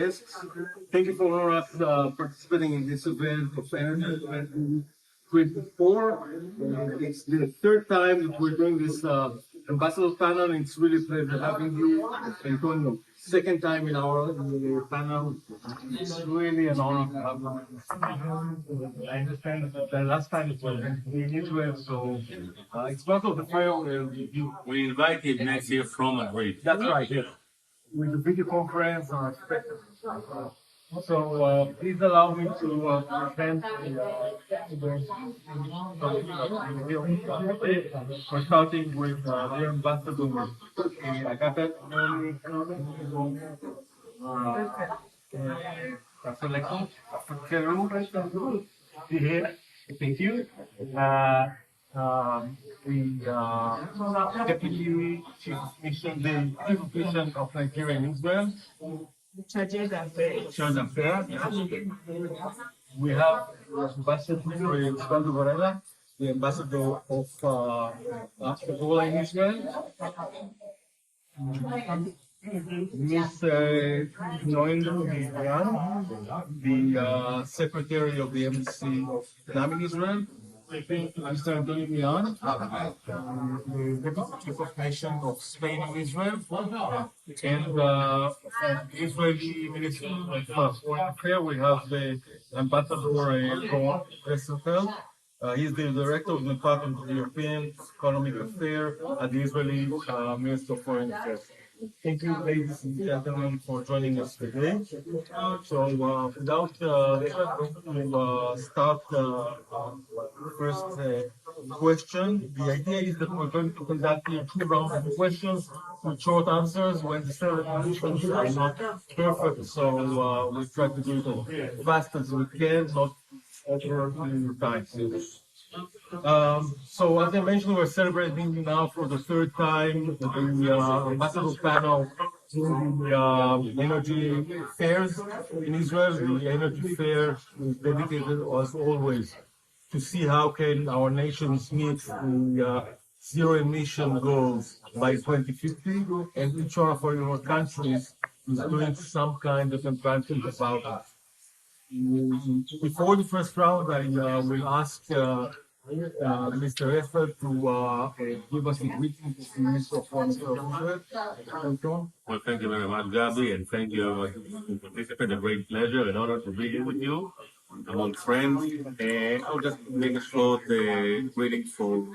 Yes, thank you for us participating in this event of Energy 2024. It's the third time that we're doing this ambassador panel. It's really a pleasure having you, Antonio. Second time in our panel. It's really an honor to have you. I understand that the last time it was in Israel, so it's part of the fire. We invite him next year from Madrid. That's right, yes. With the video conference. So please allow me to present we're starting with the ambassador Agatha. Afoekelu here. Thank you. The Deputy Chief of Mission of Nigeria in Israel. Charge d'affaires. We have Ambassador Osvaldo Varela, the ambassador of Angola in Israel. Miss Nonyelum, the secretary of the embassy of Vietnam in Israel. Mr. Millan, the deputy chief of mission of Spain in Israel, and the Israeli Ministry of Foreign Affairs. We have the Ambassador Gerstenfeld. He's the director of the Department of European Economic Affairs at the Israeli Ministry of Foreign Affairs. Thank you, ladies and gentlemen, for joining us today. So, without we'll start first question. The idea is that we're going to conduct two rounds of questions with short answers when the questions are not perfect. So we try to do it as fast as we can, not over the time. So as I mentioned, we're celebrating now for the third time the ambassador panel in the energy fairs in Israel. The energy fair is dedicated, as always, to see how can our nations meet the zero emission goals by 2050, and each one of our countries is doing some kind of advantage about it. Before the first round, I will ask Mr. Esfeld to give us a greeting to the Minister of Foreign Affairs. Well, thank you very much, Gabi, and thank you for participating. A great pleasure and honor to be here with you among friends. I'll just make a short greeting for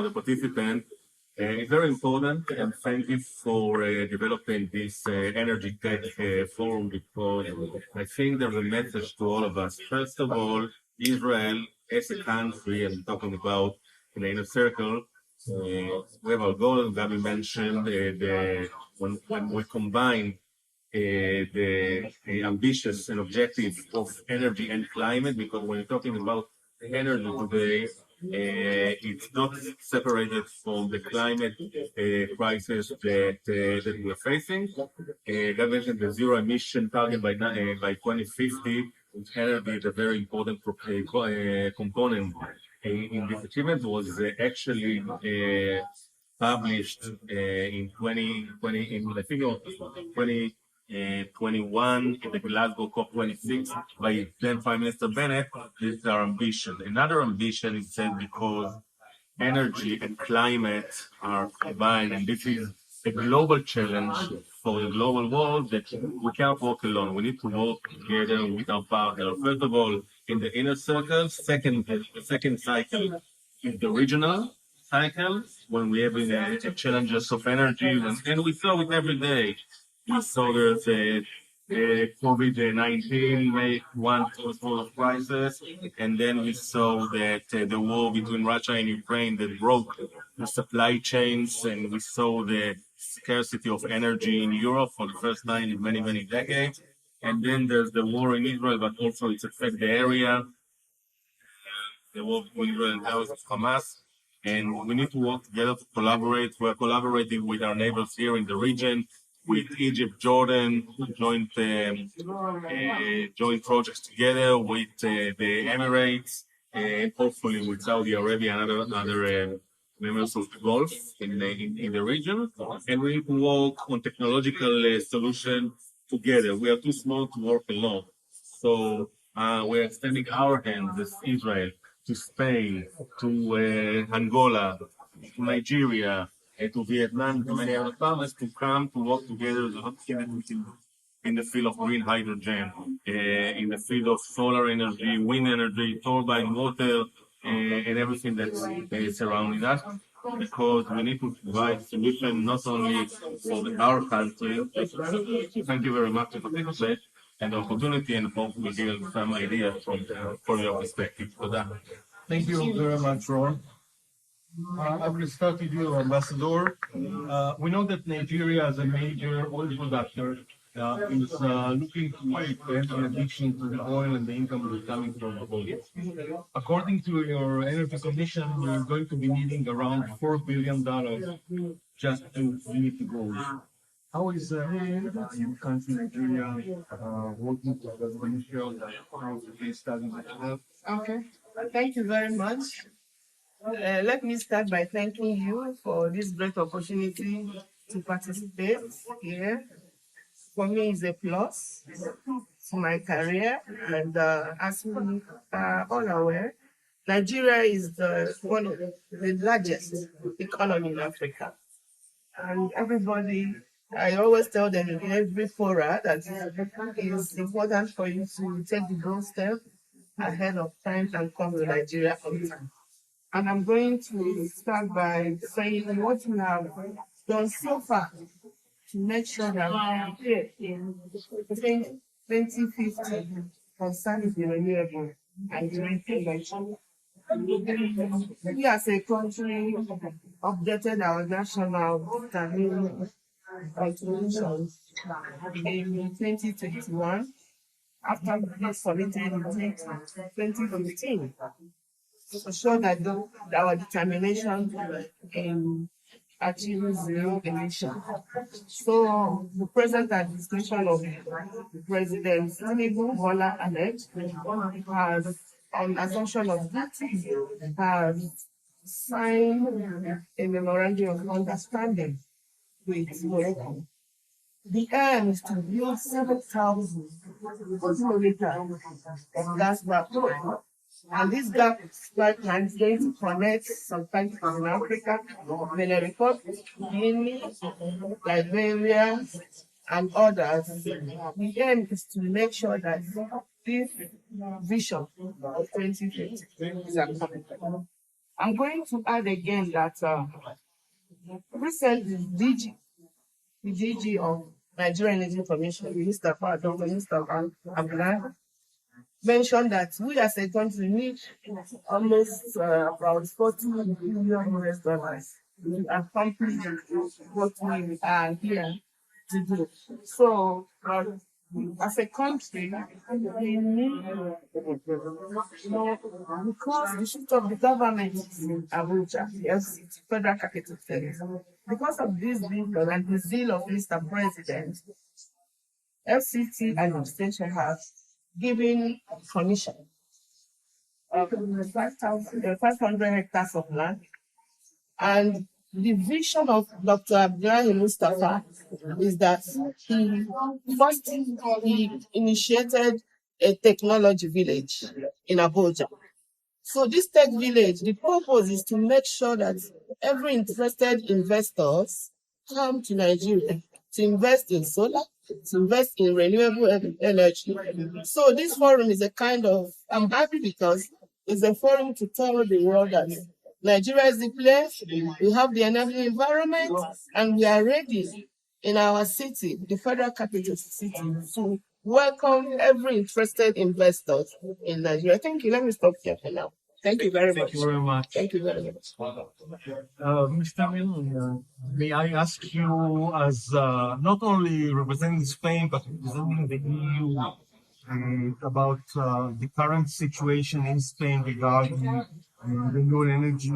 the participant. It's very important, and thank you for developing this energy tech forum, because I think there's a message to all of us. First of all, Israel as a country, and talking about in the inner circle, we have our goal. Gabi mentioned when we combine the ambitious and objective of energy and climate, because when you're talking about energy today, it's not separated from the climate crisis that we're facing. Gabi mentioned the zero emission target by 2050. Energy is a very important component in this achievement. Was actually published in 2020, I think 2021 in the Glasgow COP26 by then Prime Minister Bennett. This is our ambition. Another ambition is said because energy and climate are combined, and this is a global challenge for the global world that we can't walk alone. We need to work together with our partners. First of all, in the inner circle. The second cycle is the regional cycle, when we have challenges of energy, and we saw it every day. We saw there's COVID-19 made one sort of crisis, and then we saw that the war between Russia and Ukraine that broke the supply chains, and we saw the scarcity of energy in Europe for the first time in many, many decades. And then there's the war in Israel, but also it's affect the area, the war between Israel and Hamas. And we need to work together to collaborate. We're collaborating with our neighbors here in the region, with Egypt, Jordan, joint projects together with the Emirates, and hopefully with Saudi Arabia and other members of the Gulf in the region. And we need to work on technological solutions together. We are too small to work alone. So we're extending our hands as Israel to Spain, to Angola, to Nigeria, to Vietnam, to many other partners to come to work together in the field of green hydrogen, in the field of solar energy, wind energy, turbine, water, and everything that's surrounding us. Because we need to provide solution not only for our country. Thank you very much for participating and the opportunity, and hope we give some ideas from your perspective. For that. Thank you very much, Ron. I will start with you, Ambassador. We know that Nigeria is a major oil producer. Is looking to expand in addition to the oil and the income that's coming from the oil. According to your energy commission, you're going to be needing around $4 billion just to meet the goals. How is your country, Nigeria, working to ensure that how the case studies that you have? Okay, thank you very much. Let me start by thanking you for this great opportunity to participate here. For me, it's a plus to my career, and as we are all aware, Nigeria is one of the largest economy in Africa. And everybody, I always tell them in every fora that it's important for you to take the bold step ahead of time and come to Nigeria on time. And I'm going to start by saying what we have done so far to make sure that we are here in 2050 concerning the renewable and the regulation. We as a country updated our national determination contributions in 2021 after being submitted in 2015 to show that our determination in achieving zero emission. So the present administration of President Tinubu Bola Ahmed has, on assumption of duty, has signed a memorandum of understanding with Morocco. The aim is to build 7,000 kilometers of gas pipeline. And this gas pipeline is going to connect some countries in Africa, Benin Republic, Guinea, Liberia, and others. The aim is to make sure that this vision of 2050 is accomplished. I'm going to add again that recently the DG of Nigerian Energy Commission, Dr. Abdullah, mentioned that we as a country need almost about $40 billion to accomplish what we are here to do. So, as a country, we need, because the seat of the government is in Abuja, the FCT, Federal Capital Territory, because of this vision and the zeal of Mr. President, FCT administration has given permission of 500 hectares of land. And the vision of Dr. Abdullahi Mustafa is that he initiated a technology village in Abuja. So this tech village, the purpose is to make sure that every interested investors come to Nigeria to invest in solar, to invest in renewable energy. So this forum is a kind of, I'm happy because it's a forum to tell the world that Nigeria is the place, we have the enabling environment, and we are ready in our city, the federal capital city, to welcome every interested investor in Nigeria. Thank you. Let me stop here for now. Thank you very much. Thank you very much. Thank you very much. Mr. Millan, may I ask you, as not only representing Spain, but representing the EU, about the current situation in Spain regarding renewable energy.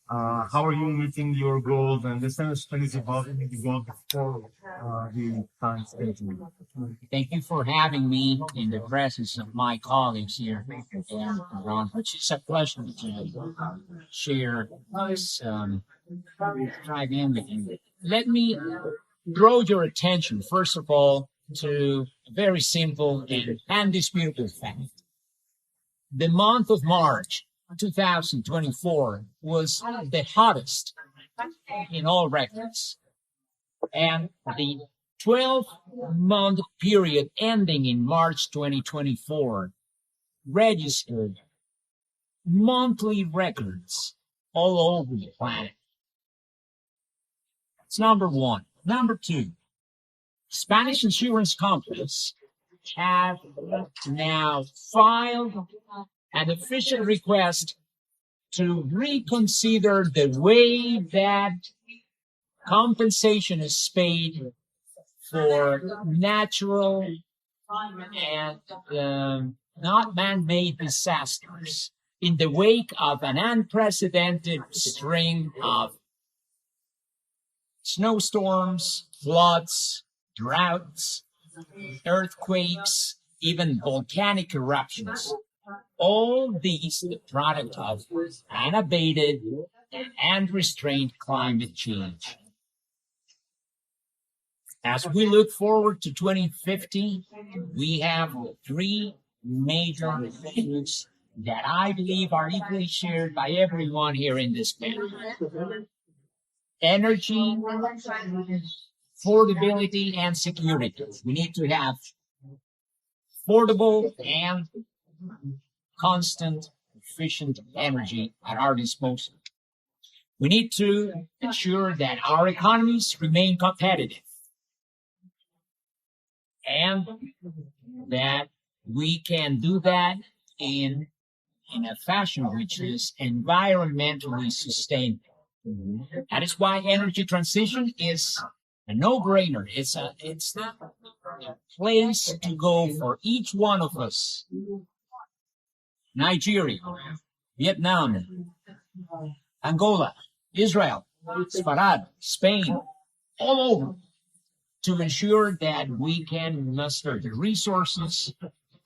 How are you meeting your goals? And the Senate Spain is about to meet the goal before the time schedule. Thank you for having me in the presence of my colleagues here, and Ron, which is a pleasure to share this drive in with you. Let me draw your attention, first of all, to a very simple and undisputable fact. The month of March 2024 was the hottest in all records, and the 12-month period ending in March 2024 registered monthly records all over the planet. That's number one. Number two, Spanish insurance companies have now filed an official request to reconsider the way that compensation is paid for natural and not man-made disasters in the wake of an unprecedented string of snowstorms, floods, droughts, earthquakes, even volcanic eruptions. All these the product of unabated and unrestrained climate change. As we look forward to 2050, we have three major issues that I believe are equally shared by everyone here in this panel. Energy, affordability, and security. We need to have affordable and constant, efficient energy at our disposal. We need to ensure that our economies remain competitive and that we can do that in a fashion which is environmentally sustainable. That is why energy transition is a no-brainer. It's the place to go for each one of us. Nigeria, Vietnam, Angola, Israel, Sfarad, Spain, all over, to ensure that we can muster the resources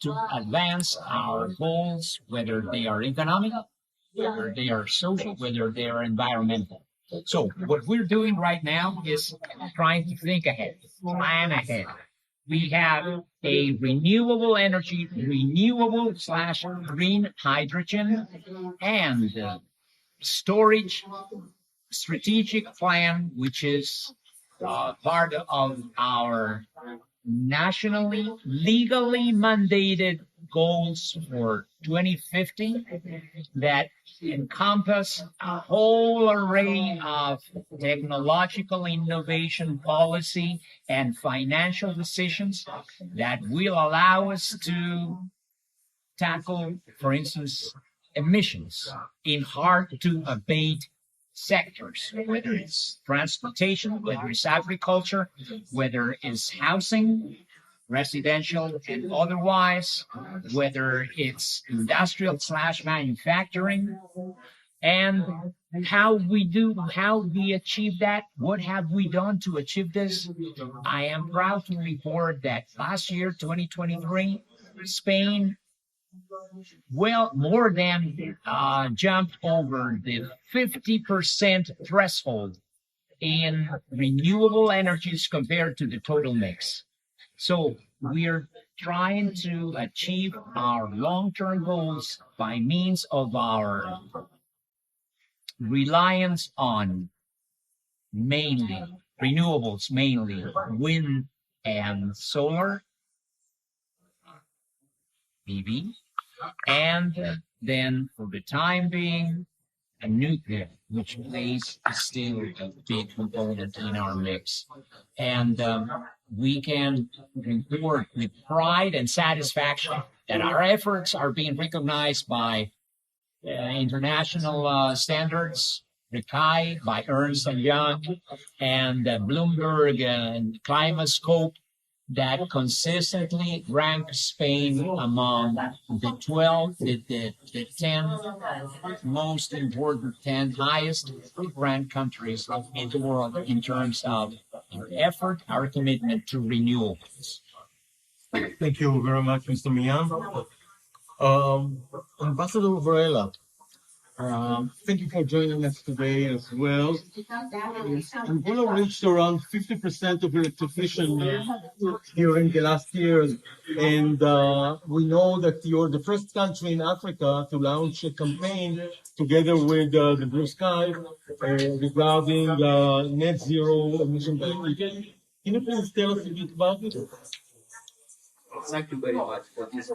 to advance our goals, whether they are economic, whether they are social, whether they are environmental. So what we're doing right now is trying to think ahead, plan ahead. We have a renewable energy, renewable/green hydrogen, and storage strategic plan, which is part of our nationally, legally mandated goals for 2050 that encompass a whole array of technological innovation policy and financial decisions that will allow us to tackle, for instance, emissions in hard-to-abate sectors, whether it's transportation, whether it's agriculture, whether it's housing, residential and otherwise, whether it's industrial/manufacturing, and how we achieve that. What have we done to achieve this? I am proud to report that last year, 2023, Spain more than jumped over the 50% threshold in renewable energies compared to the total mix. So we're trying to achieve our long-term goals by means of our reliance on mainly renewables, mainly wind and solar, PV, and then for the time being, a nuclear, which plays still a big component in our mix. And we can report with pride and satisfaction that our efforts are being recognized by international standards, RICAI, by Ernst & Young, and Bloomberg and ClimateScope, that consistently rank Spain among the 10 most important, 10 highest ranked countries in the world in terms of our effort, our commitment to renewables. Thank you very much, Mr. Millan. Ambassador Varela, Thank you for joining us today as well. Angola reached around 50% of electrification during the last years, and we know that you're the first country in Africa to launch a campaign together with the Blue Sky regarding net zero emission by 2050. Can you please tell us a bit about it? Thank you very much for this.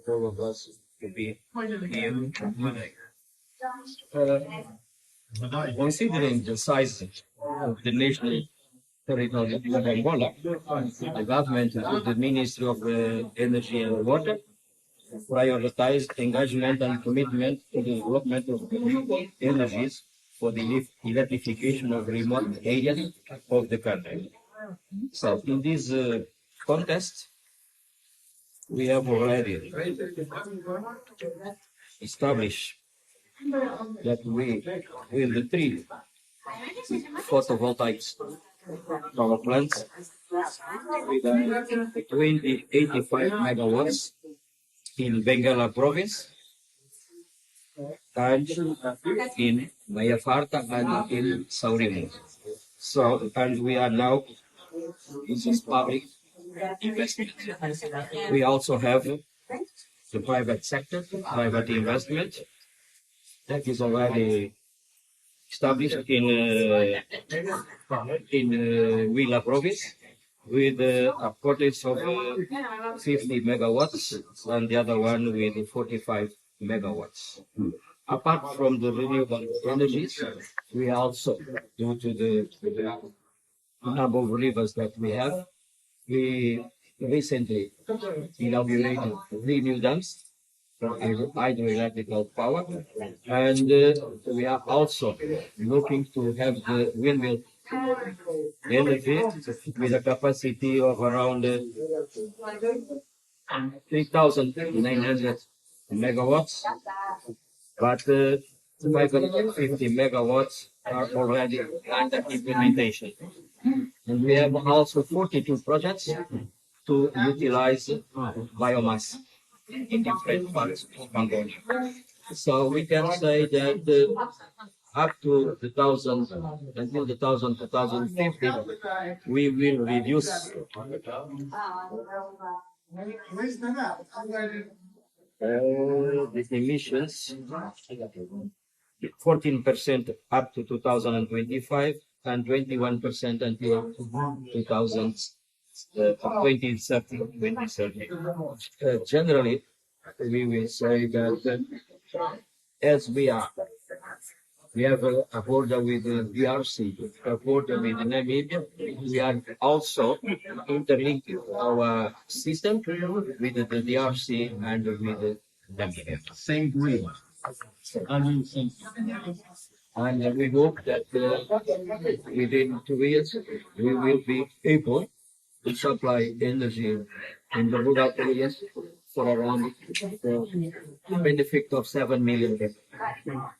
All of us to be here today. Considering the size of the national territory of Angola, the government and the Ministry of Energy and Water prioritize engagement and commitment to the development of renewable energies for the electrification of remote areas of the country. So, in this context, we have already established that we will treat photovoltaic power plants with 85 megawatts in Bengala province and in Mayafarta and in Saurimo. So, and we are now, this is public investment. We also have the private sector, private investment that is already established in Huila province with a purchase of 50 megawatts and the other one with 45 megawatts. Apart from the renewable energies, we also, due to the number of rivers that we have, we recently inaugurated 3 new dams for hydroelectrical power, and we are also looking to have the windmill energy with a capacity of around 3,900 megawatts, but 550 megawatts are already under implementation. And we have also 42 projects to utilize biomass in different parts of Angola. So we can say that up to until 2050, we will reduce the emissions 14% up to 2025 and 21% until 2030. Generally, we will say that as we have a border with the DRC, a border with Namibia. We are also interlinking our system with the DRC and with Namibia. Same grid. And we hope that within 2 years we will be able to supply energy in the rural areas for around the benefit of 7 million people.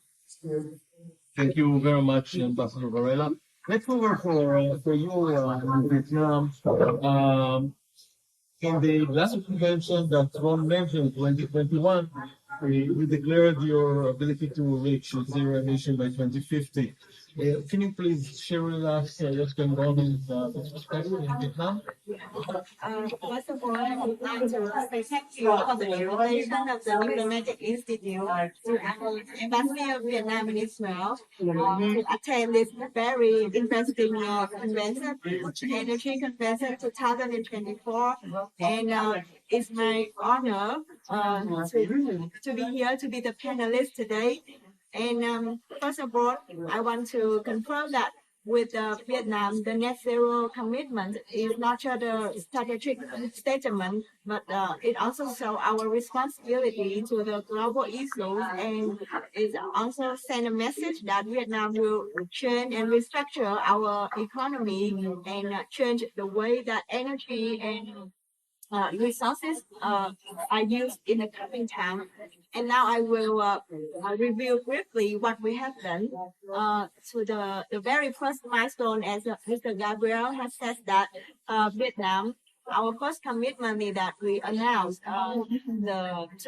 Thank you very much, Ambassador Varela. Let's move over for you in Vietnam. In the last convention that Ron mentioned, 2021, we declared your ability to reach zero emission by 2050. Can you please share with us what's going on in this respect in Vietnam? First of all, I would like to say thank you for the invitation of the Diplomatic Institute to Embassy of Vietnam in Israel to attend this very interesting convention, Energy Convention 2024. And it's my honor to be here to be the panelist today. And first of all, I want to confirm that with Vietnam, the net zero commitment is not just a strategic statement, but it also shows our responsibility to the global issues, and it also send a message that Vietnam will change and restructure our economy and change the way that energy and resources are used in the coming time. And now I will review briefly what we have done. So the very first milestone, as Mr. Gabriel has said, that Vietnam our first commitment is that we announced to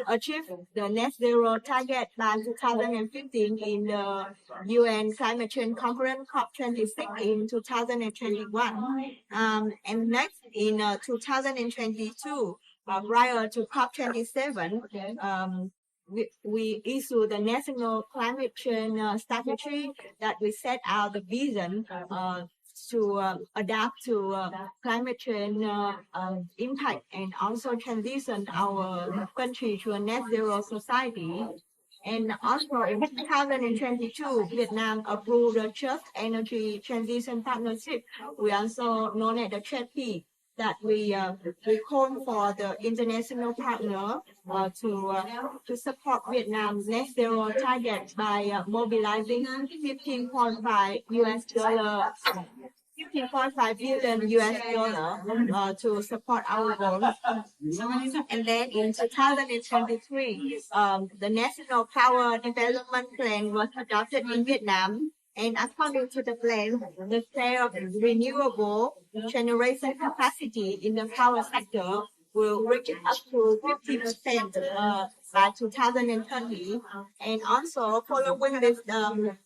achieve the net zero target by 2015 in the UN Climate Change Conference COP26 in 2021. And next in 2022, prior to COP27, we issue the National Climate Change Strategy that we set out the vision to adapt to climate change impact and also transition our country to a net zero society. And also in 2022, Vietnam approved the Just Energy Transition Partnership. We also known as the JETP, that we call for the international partner to support Vietnam's net zero target by mobilizing $15.5 billion to support our goals. And then in 2023, the National Power Development Plan was adopted in Vietnam. And according to the plan, the share of renewable generation capacity in the power sector will reach up to 50% by 2030. And also, following this plan,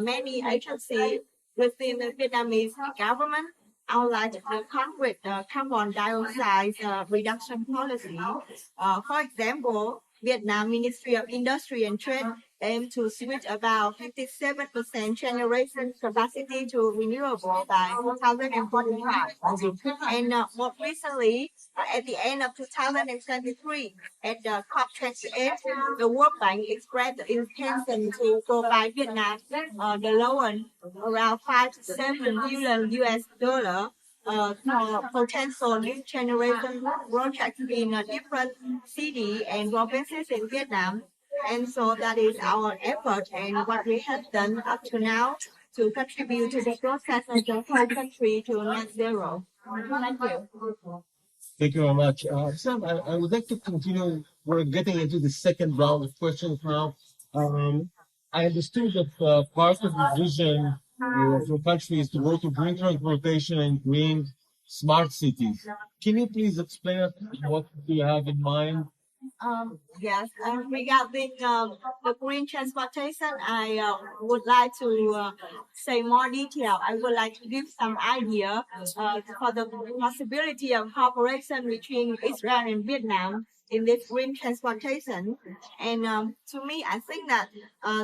many agencies within the Vietnamese government outlined the concrete carbon dioxide reduction policy. For example, Vietnam Ministry of Industry and Trade aims to switch about 57% generation capacity to renewable by 2045. And more recently, at the end of 2023, at the COP28, the World Bank expressed the intention to provide Vietnam the loan around $5 to $7 billion for potential new generation projects in different cities and provinces in Vietnam. And so that is our effort and what we have done up to now to contribute to the process of the whole country to net zero. Thank you. Thank you very much. Sam, I would like to continue. We're getting into the second round of questions now. I understood that part of the vision of your country is to go to green transportation and green smart cities. Can you please explain what you have in mind? Yes, regarding the green transportation, I would like to say more detail. I would like to give some idea for the possibility of cooperation between Israel and Vietnam in this green transportation. And to me, I think that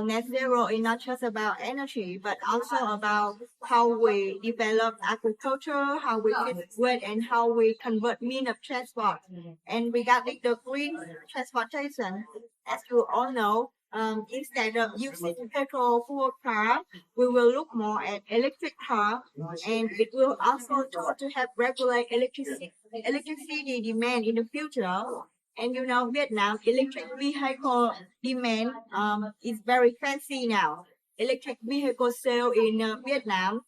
net zero is not just about energy, but also about how we develop agriculture, how we integrate, and how we convert means of transport. And regarding the green transportation, as you all know, instead of using petrol fuel car, we will look more at electric car, and it will also to have regulate electricity demand in the future. And you know, Vietnam electric vehicle demand is very fancy now. Electric vehicle sale in Vietnam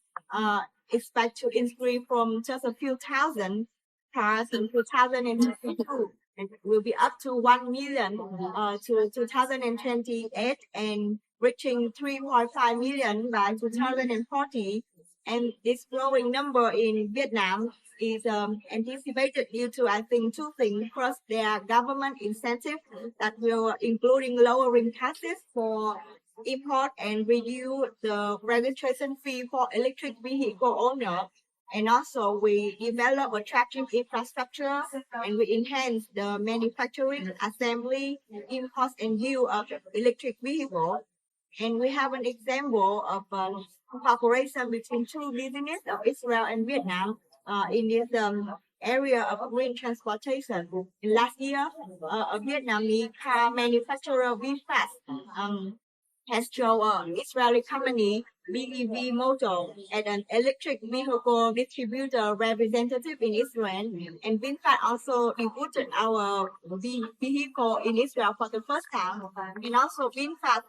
expect to increase from just a few thousand cars in 2022. And will be up to 1 million to 2028 and reaching 3.5 million by 2040. And this growing number in Vietnam is anticipated due to, I think, two things. First, there are government incentives that will including lowering taxes for import and reduce the registration fee for electric vehicle owners. And also, we develop attractive infrastructure and we enhance the manufacturing, assembly, import, and use of electric vehicles. And we have an example of cooperation between two businesses of Israel and Vietnam in this area of green transportation. Last year, a Vietnamese car manufacturer, VinFast, has shown Israeli company BEV Motor as an electric vehicle distributor representative in Israel. And VinFast also debuted our vehicle in Israel for the first time. And also VinFast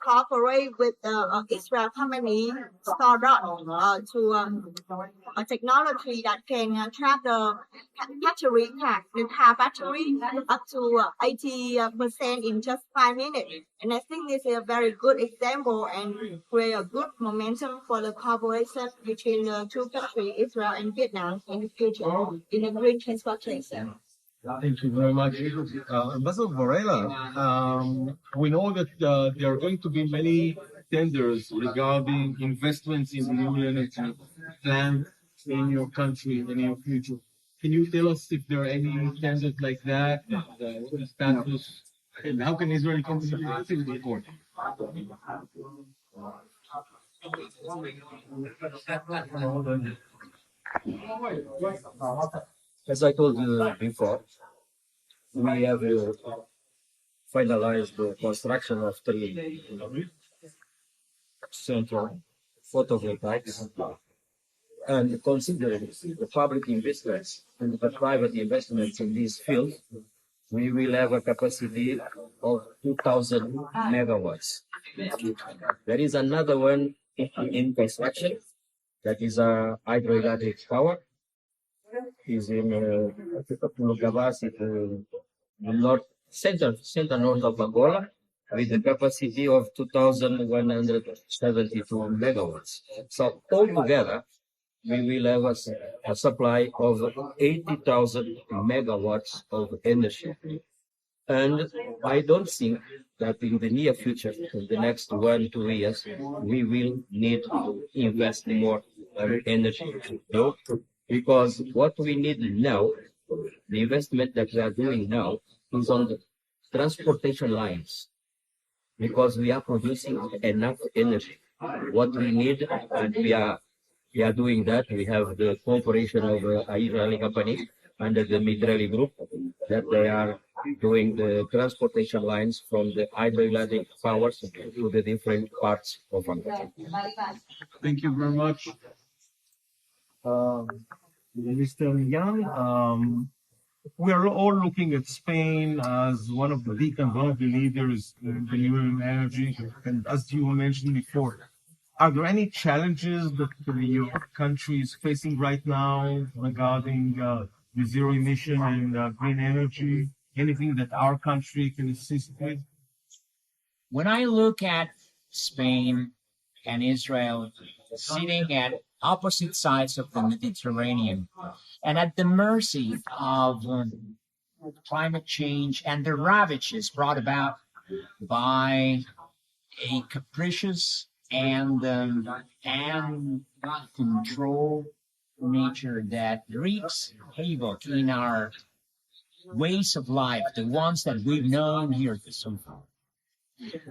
cooperate with the Israel company startup to a technology that can trap the battery pack, the car battery up to 80% in just 5 minutes. And I think this is a very good example and create a good momentum for the cooperation between the two countries, Israel and Vietnam, in the future in the green transportation. Thank you very much. Ambassador Varela, we know that there are going to be many tenders regarding investments in renewable energy planned in your country in the near future. Can you tell us if there are any tenders like that, what the status, and how can Israel contribute to the court? As I told you before, we have finalized the construction of 3 central photovoltaics, and considering the public investments and the private investments in this field, we will have a capacity of 2,000 megawatts. There is another one in construction, that is a hydroelectric power. Is in the north center north of Angola, with a capacity of 2,172 megawatts. So altogether, we will have a supply of 80,000 megawatts of energy. And I don't think that in the near future, in the next 1-2 years, we will need to invest more energy. No? Because what we need now, the investment that we are doing now, is on the transportation lines, because we are producing enough energy. What we need, and we are doing that. We have the cooperation of an Israeli company under the Midraeli group, that they are doing the transportation lines from the hydroelectric powers to the different parts of Angola. Thank you very much. Mr. Young, we are all looking at Spain as one of the beacons, one of the leaders in renewable energy. And as you mentioned before, are there any challenges that your country is facing right now regarding the zero emission and green energy? Anything that our country can assist with? When I look at Spain and Israel sitting at opposite sides of the Mediterranean and at the mercy of climate change and the ravages brought about by a capricious and control nature that wreaks havoc in our ways of life, the ones that we've known here so far.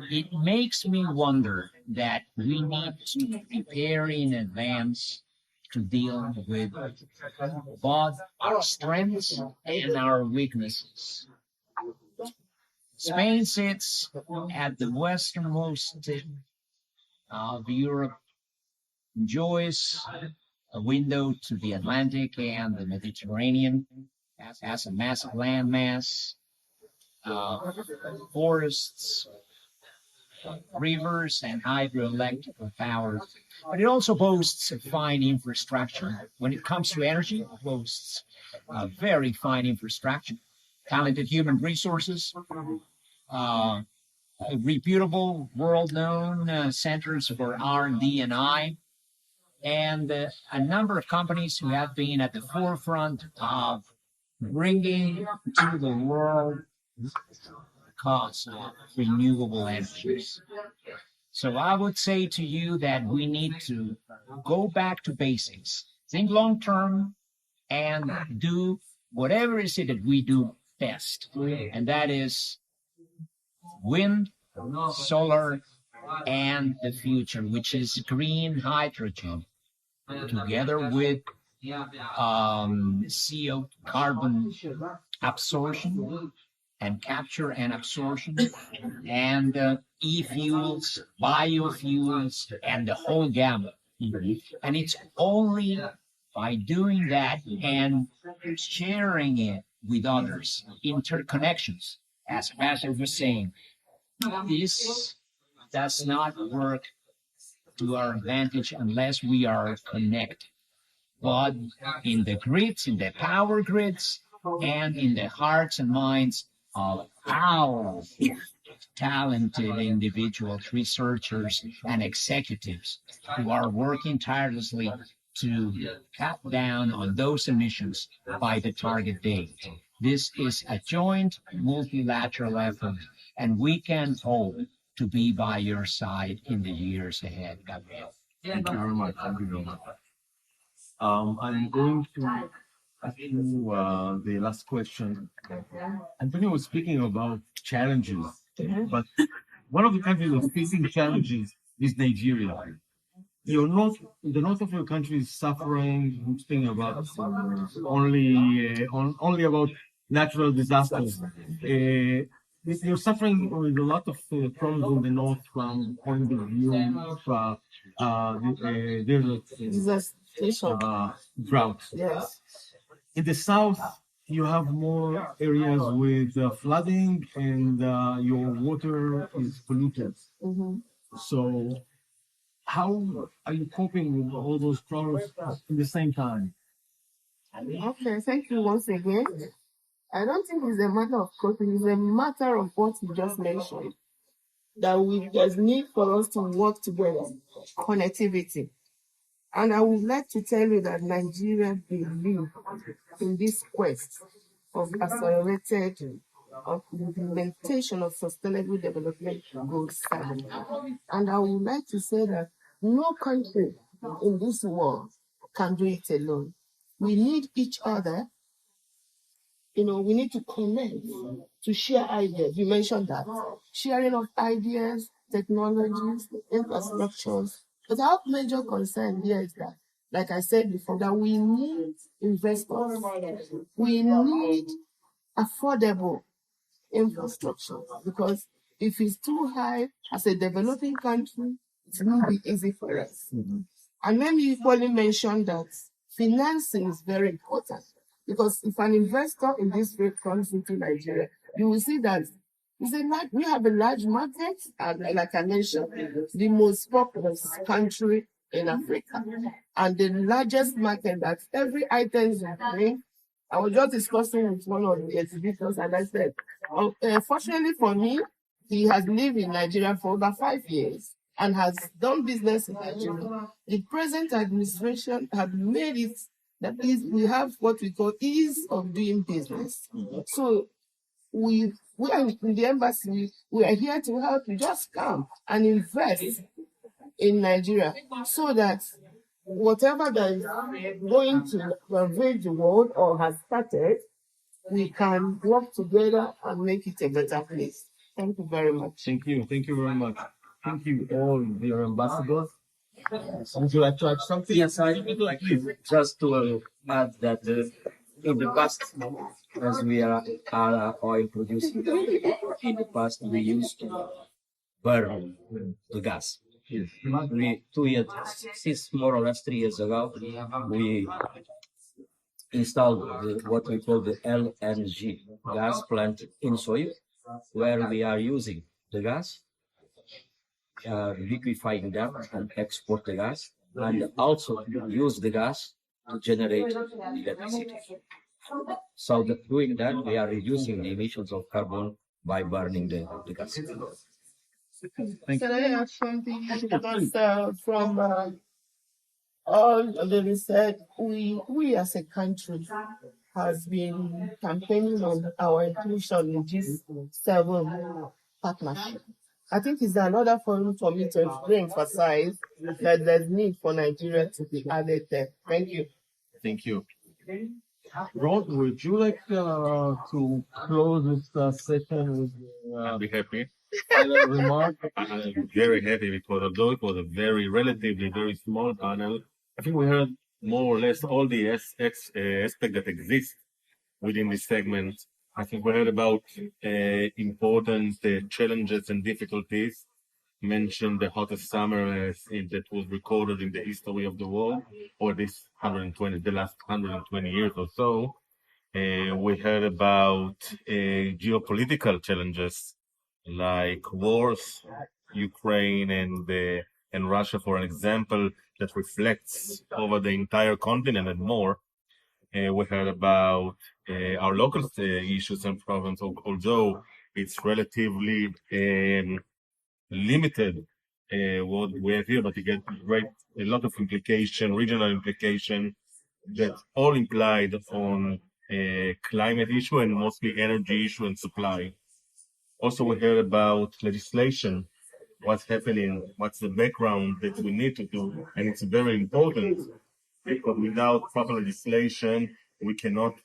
It makes me wonder that we need to prepare in advance to deal with both our strengths and our weaknesses. Spain sits at the westernmost tip of Europe, enjoys a window to the Atlantic and the Mediterranean, has a massive landmass, forests, rivers, and hydroelectric power. But it also boasts a fine infrastructure. When it comes to energy, it boasts a very fine infrastructure, talented human resources, reputable, world-known centers for R&D and I, and a number of companies who have been at the forefront of bringing to the world the cost of renewable energies. So I would say to you that we need to go back to basics, think long-term, and do whatever it is that we do best, and that is wind, solar, and the future, which is green hydrogen, together with CO carbon absorption and capture and absorption, and e-fuels, biofuels, and the whole gamut. And it's only by doing that and sharing it with others, interconnections, as Pastor was saying, this does not work to our advantage unless we are connected. But in the grids, in the power grids, and in the hearts and minds of our talented individuals, researchers, and executives who are working tirelessly to cut down on those emissions by the target date. This is a joint multilateral effort, and we can hope to be by your side in the years ahead, Gabriel. Thank you very much. Thank you very much. I'm going to ask you the last question. Antonio was speaking about challenges, but one of the countries that's facing challenges is Nigeria. You're not, the north of your country is suffering. I'm speaking about only about natural disasters. You're suffering with a lot of problems in the north from point of view of Devastation. drought. Yes. In the south, you have more areas with flooding, and your water is polluted. So, how are you coping with all those problems at the same time? Okay, thank you once again. I don't think it's a matter of coping, it's a matter of what you just mentioned. There's need for us to work together, connectivity. And I would like to tell you that Nigeria believes in this quest of accelerated of implementation of sustainable development goals. And I would like to say that no country in this world can do it alone. We need each other. We need to connect, to share ideas. You mentioned that. Sharing of ideas, technologies, infrastructures. But our major concern here is that, like I said before, that we need investors. We need affordable infrastructure, because if it's too high as a developing country, it won't be easy for us. And let me equally mention that financing is very important, because if an investor in this great country to Nigeria, you will see that we have a large market, and like I mentioned, the most populous country in Africa, and the largest market that every item is bring. I was just discussing with one of the exhibitors, and I said, fortunately for me, he has lived in Nigeria for over 5 years and has done business in Nigeria. The present administration have made it that we have what we call ease of doing business. So we are in the embassy, we are here to help you. Just come and invest in Nigeria, so that whatever that is going to pervade the world or has started, we can work together and make it a better place. Thank you very much. Thank you. Thank you very much. Thank you all, dear ambassadors. Would you like to add something? Yes, I would like just to add that in the past, as we are oil producing, in the past we used to burn the gas. Since more or less 3 years ago, we installed what we call the LNG gas plant in Soil, where we are using the gas, liquefying them and export the gas, and also use the gas to generate electricity. So doing that, we are reducing the emissions of carbon by burning the gas. Can I add something? Because from all the research, we as a country has been campaigning on our inclusion in this 7 partnership. I think it's another forum for me to emphasize that there's need for Nigeria to be added there. Thank you. Thank you. Rod, would you like to close this session with I'll be happy. final remark? I'm very happy because although it was a relatively very small panel, I think we heard more or less all the aspects that exist within this segment. I think we heard about important challenges and difficulties. Mentioned the hottest summer that was recorded in the history of the world, or the last 120 years or so. We heard about geopolitical challenges like wars, Ukraine and Russia for an example that reflects over the entire continent and more. We heard about our local issues and problems, although it's relatively limited what we have here, but you get a lot of implication, regional implication, that all implied on climate issue and mostly energy issue and supply. Also, we heard about legislation, what's happening, what's the background that we need to do, and it's very important because without proper legislation, we cannot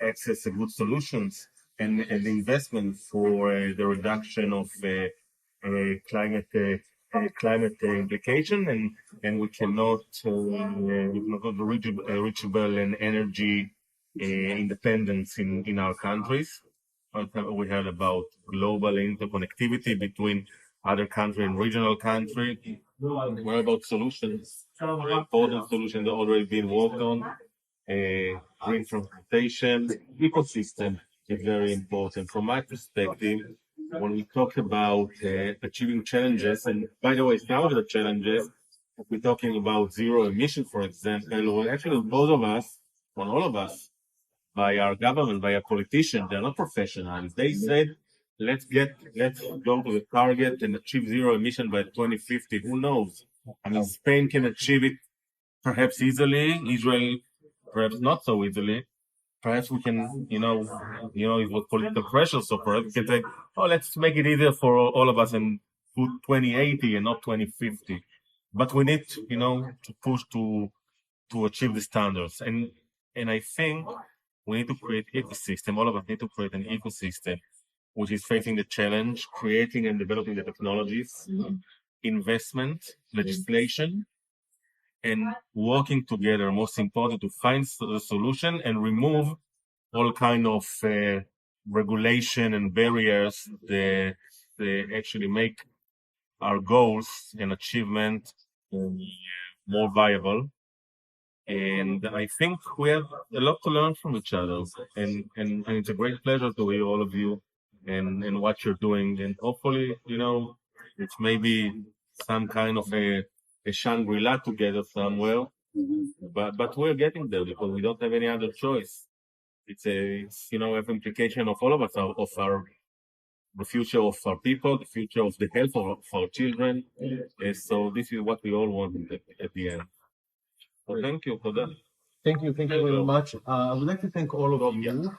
access good solutions and investment for the reduction of climate implication, and we cannot reachable and energy independence in our countries. We heard about global interconnectivity between other country and regional country. What about solutions? Important solutions that already been worked on. Green transportation ecosystem is very important. From my perspective, when we talk about achieving challenges, and by the way, some of the challenges, if we're talking about zero emission, for example, well, actually both of us, well, all of us, by our government, by our politicians, they're not professionals. They said, let's go to the target and achieve zero emission by 2050. Who knows? I mean, Spain can achieve it perhaps easily. Israel, perhaps not so easily. Perhaps we can, it was political pressure, so perhaps we can say, oh, let's make it easier for all of us and put 2080 and not 2050. But we need, to push to achieve the standards. And I think we need to create ecosystem. All of us need to create an ecosystem which is facing the challenge, creating and developing the technologies, investment, legislation, and working together. Most important, to find the solution and remove all kind of regulation and barriers that actually make our goals and achievement more viable. And I think we have a lot to learn from each other, and it's a great pleasure to hear all of you and what you're doing. And hopefully, it's maybe some kind of a Shangri-La together somewhere, but we're getting there because we don't have any other choice. It's have implication of all of us, the future of our people, the future of the health of our children. So this is what we all want at the end. So thank you for that. Thank you very much. I would like to thank all of you.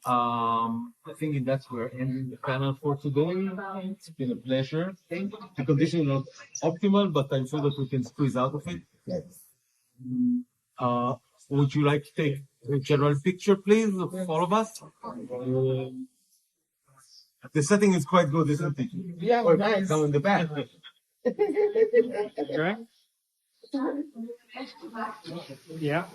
I think that's where we're ending the panel for today. It's been a pleasure. The conditions are not optimal, but I'm sure that we can squeeze out of it. Yes. Would you like to take a general picture, please, of all of us? The setting is quite good, isn't it? Yeah, Or nice. come in the back. Okay. Yeah.